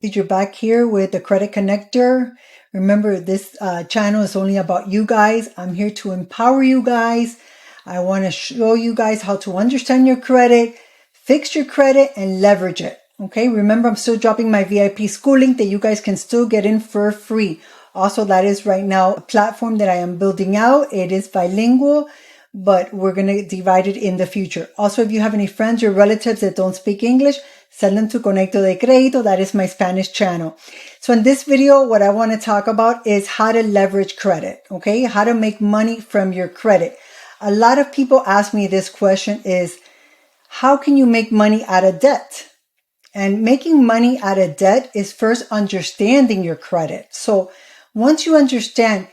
You're back here with the Credit Connector. Remember, this channel is only about you guys. I'm here to empower you guys. I want to show you guys how to understand your credit, fix your credit, and leverage it. Okay, remember, I'm still dropping my VIP schooling that you guys can still get in for free. Also, that is right now a platform that I am building out. It is bilingual, but we're going to divide it in the future. Also, if you have any friends or relatives that don't speak English, send them to Conecto de Crédito. That is my Spanish channel. So in this video, what I want to talk about is how to leverage credit. Okay, how to make money from your credit. A lot of people ask me this question is, how can you make money out of debt? And making money out of debt is first understanding your credit. So once you understand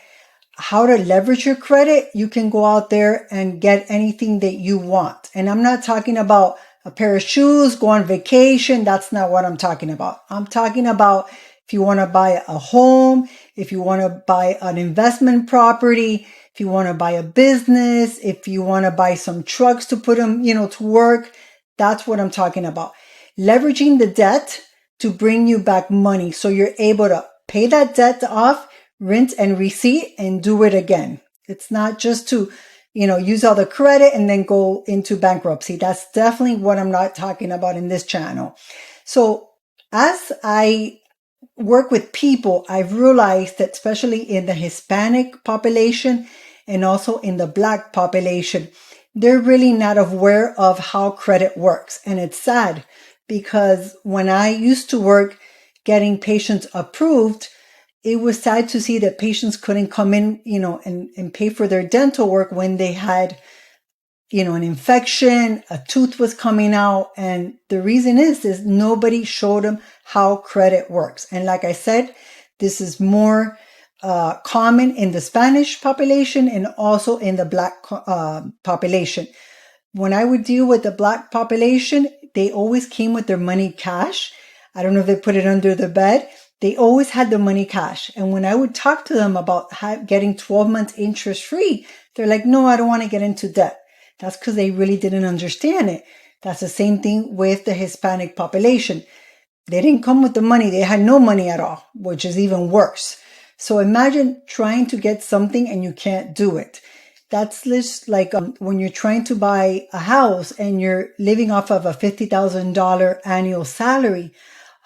how to leverage your credit, you can go out there and get anything that you want. And I'm not talking about a pair of shoes, go on vacation. That's not what I'm talking about. I'm talking about if you want to buy a home, if you want to buy an investment property, if you want to buy a business, if you want to buy some trucks to put them, to work. That's what I'm talking about. Leveraging the debt to bring you back money so you're able to pay that debt off, rinse and repeat, and do it again. It's not just to, use all the credit and then go into bankruptcy. That's definitely what I'm not talking about in this channel. So as I work with people, I've realized that especially in the Hispanic population and also in the Black population, they're really not aware of how credit works. And it's sad because when I used to work getting patients approved, it was sad to see that patients couldn't come in, and pay for their dental work when they had, an infection, a tooth was coming out. And the reason is nobody showed them how credit works. And like I said, this is more common in the Spanish population and also in the Black population. When I would deal with the Black population, they always came with their money cash. I don't know if they put it under the bed. They always had the money cash. And when I would talk to them about getting 12 months interest free, they're like, no, I don't want to get into debt. That's because they really didn't understand it. That's the same thing with the Hispanic population. They didn't come with the money. They had no money at all, which is even worse. So imagine trying to get something and you can't do it. That's just like when you're trying to buy a house and you're living off of a $50,000 annual salary.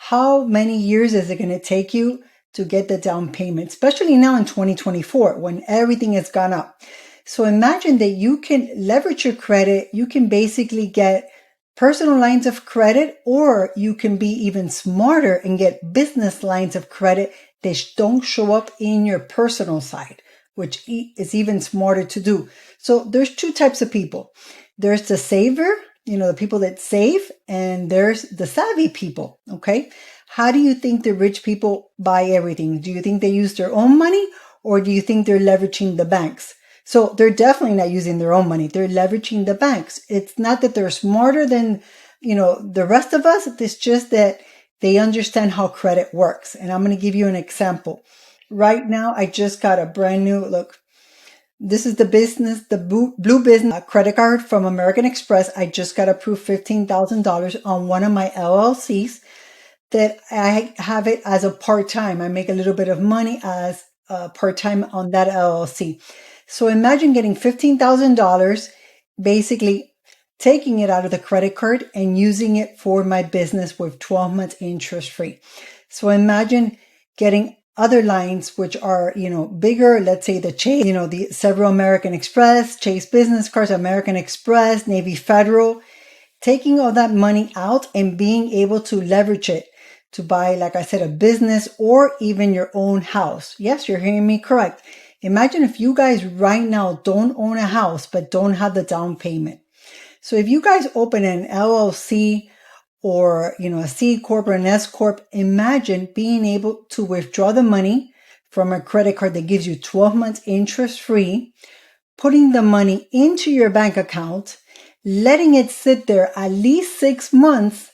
How many years is it going to take you to get the down payment, especially now in 2024 when everything has gone up? So imagine that you can leverage your credit. You can basically get personal lines of credit, or you can be even smarter and get business lines of credit that don't show up in your personal side, which is even smarter to do. So there's two types of people. There's the saver, the people that save, and there's the savvy people. Okay. How do you think the rich people buy everything? Do you think they use their own money, or do you think they're leveraging the banks? So they're definitely not using their own money. They're leveraging the banks. It's not that they're smarter than, the rest of us. It's just that they understand how credit works. And I'm going to give you an example. Right now, I just got a brand new, look, this is the blue business credit card from American Express. I just got approved $15,000 on one of my LLCs that I have it as a part-time. I make a little bit of money as part-time on that LLC. So imagine getting $15,000, basically taking it out of the credit card and using it for my business with 12 months interest free. So imagine getting other lines, which are, bigger, let's say the Chase, the several American Express, Chase business cards, American Express, Navy Federal, taking all that money out and being able to leverage it to buy, like I said, a business or even your own house. Yes, you're hearing me correct. Imagine if you guys right now don't own a house, but don't have the down payment. So if you guys open an LLC or, a C Corp or an S Corp, imagine being able to withdraw the money from a credit card that gives you 12 months interest free, putting the money into your bank account, letting it sit there at least 6 months.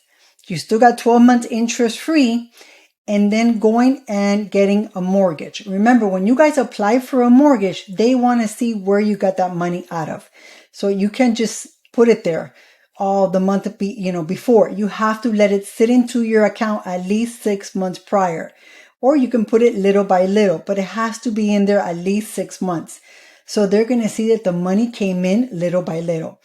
You still got 12 months interest free, and then going and getting a mortgage. Remember, when you guys apply for a mortgage, they want to see where you got that money out of. So you can just put it there. all the month before. You have to let it sit into your account at least 6 months prior. Or you can put it little by little, but it has to be in there at least 6 months. So they're going to see that the money came in little by little.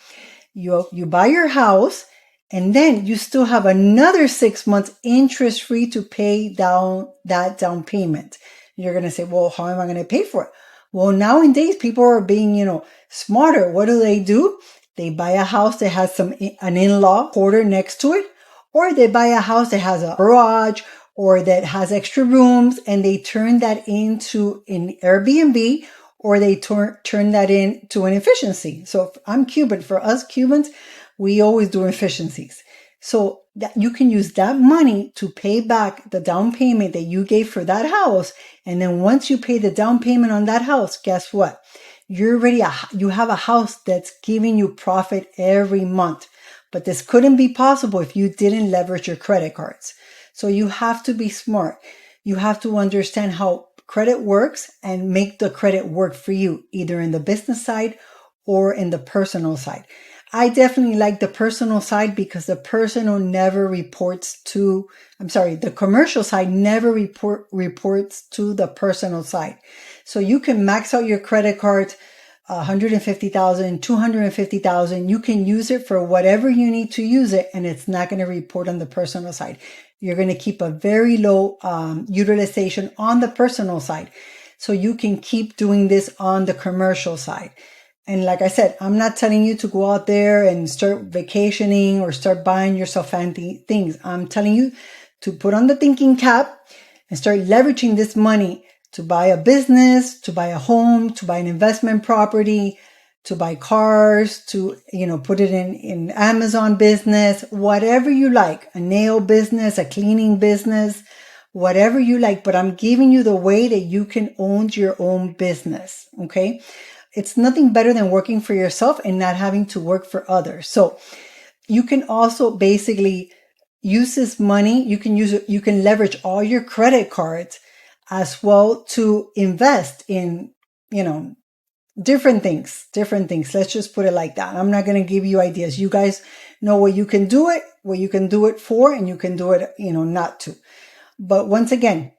You buy your house, and then you still have another 6 months interest free to pay down that down payment. You're going to say, well, how am I going to pay for it? Well, nowadays people are being, smarter. What do? They buy a house that has an in-law quarter next to it, or they buy a house that has a garage or that has extra rooms, and they turn that into an Airbnb, or they turn that into an efficiency. So I'm Cuban. For us Cubans, we always do efficiencies. So that you can use that money to pay back the down payment that you gave for that house. And then once you pay the down payment on that house, guess what? You have a house that's giving you profit every month. But this couldn't be possible if you didn't leverage your credit cards. So you have to be smart. You have to understand how credit works and make the credit work for you, either in the business side or in the personal side. I definitely like the personal side because the personal never reports to, the commercial side never reports to the personal side. So you can max out your credit card, 150,000, 250,000. You can use it for whatever you need to use it, and it's not going to report on the personal side. You're going to keep a very low utilization on the personal side. So you can keep doing this on the commercial side. And like I said, I'm not telling you to go out there and start vacationing or start buying yourself fancy things. I'm telling you to put on the thinking cap and start leveraging this money to buy a business, to buy a home, to buy an investment property, to buy cars, to, put it in Amazon business, whatever you like, a nail business, a cleaning business, whatever you like. But I'm giving you the way that you can own your own business. Okay. It's nothing better than working for yourself and not having to work for others. So you can also basically use this money. You can leverage all your credit cards as well to invest in, different things. Let's just put it like that. I'm not going to give you ideas. You guys know what you can do it for, and you can do it, not to. But once again,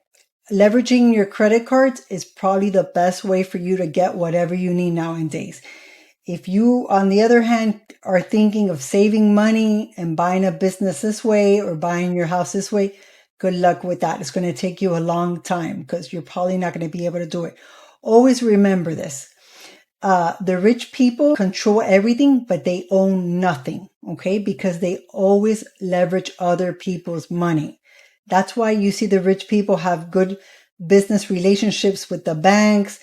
leveraging your credit cards is probably the best way for you to get whatever you need nowadays. If you, on the other hand, are thinking of saving money and buying a business this way or buying your house this way, good luck with that. It's going to take you a long time because you're probably not going to be able to do it. Always remember this. The rich people control everything, but they own nothing, okay? Because they always leverage other people's money. That's why you see the rich people have good business relationships with the banks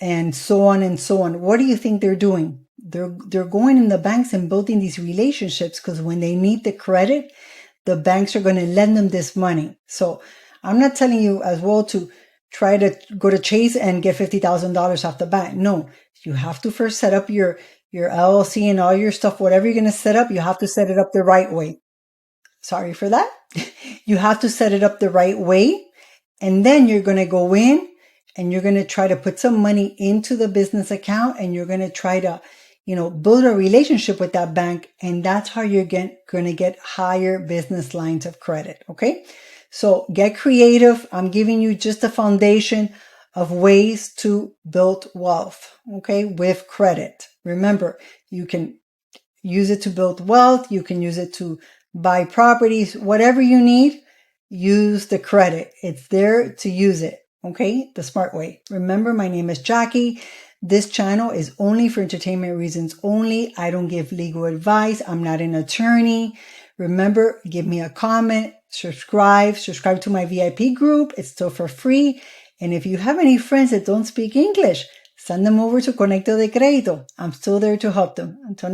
and so on and so on. What do you think they're doing? They're going in the banks and building these relationships because when they need the credit, the banks are going to lend them this money. So I'm not telling you as well to try to go to Chase and get $50,000 off the bat. No, you have to first set up your LLC and all your stuff. Whatever you're going to set up, you have to set it up the right way. Sorry for that. You have to set it up the right way. And then you're going to go in and you're going to try to put some money into the business account, and you're going to try to, build a relationship with that bank. And that's how you're going to get higher business lines of credit. Okay. So get creative. I'm giving you just a foundation of ways to build wealth. Okay. With credit. Remember, you can use it to build wealth. You can use it to buy properties, whatever you need, use the credit. It's there to use it. Okay. The smart way. Remember, my name is Jackie. This channel is only for entertainment reasons only. I don't give legal advice. I'm not an attorney. Remember, give me a comment, subscribe to my VIP group. It's still for free. And if you have any friends that don't speak English, send them over to Conecto de Crédito. I'm still there to help them. Until next